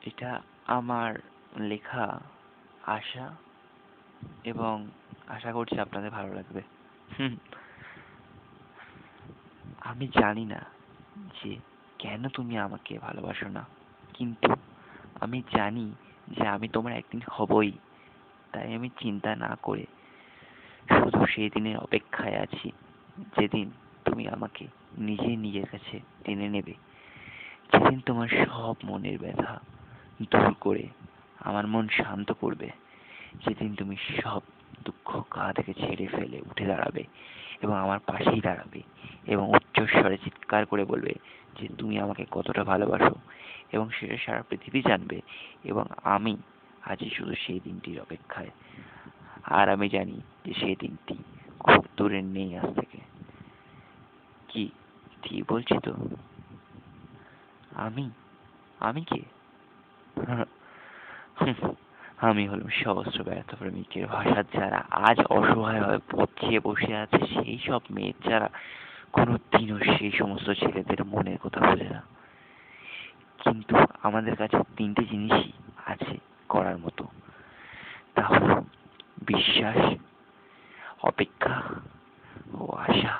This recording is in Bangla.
এটা আমার লেখা আশা, এবং আশা করছি আপনাদের ভালো লাগবে। আমি জানি না যে কেন তুমি আমাকে ভালোবাসো না, কিন্তু আমি জানি যে আমি তোমার একদিন হবই। তাই আমি চিন্তা না করে শুধু সেই দিনের অপেক্ষায় আছি, যেদিন তুমি আমাকে নিজের কাছে টেনে নেবে, যেদিন তোমার সব মনের ব্যথা দূর করে আমার মন শান্ত করবে, যেদিন তুমি সব দুঃখ গা থেকে ঝেড়ে ফেলে উঠে দাঁড়াবে এবং আমার পাশেই দাঁড়াবে এবং উচ্চস্বরে চিৎকার করে বলবে যে তুমি আমাকে কতটা ভালোবাসো, এবং সেটা সারা পৃথিবী জানবে। এবং আমি আজই শুধু সেই দিনটির অপেক্ষায়। আর আমি জানি যে সেই দিনটি খুব দূরে নেই আজ থেকে। কি ঠিক বলছি তো? আমি আমি কে? আমি হলাম সহস্র ব্যর্থ প্রেমিকের ভাষার যারা আজ অসহায় হয়ে পচিয়ে বসে আছে, সেই সব মেয়ে যারা কোনোদিনও সেই সমস্ত ছেলেদের মনের কথা বোঝে না। কিন্তু আমাদের কাছে তিনটে জিনিসই আছে করার মতো, তা হলো বিশ্বাস, অপেক্ষা ও আশা।